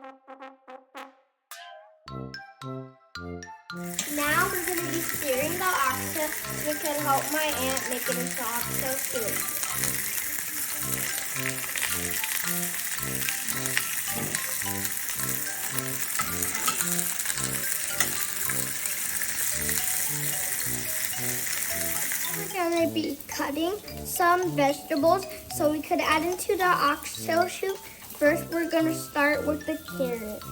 Now we're going to be stirring the oxtail so we can help my aunt make it into oxtail soup. We're going to be cutting some vegetables so we could add into the oxtail soup. First, we're going to start with the carrots.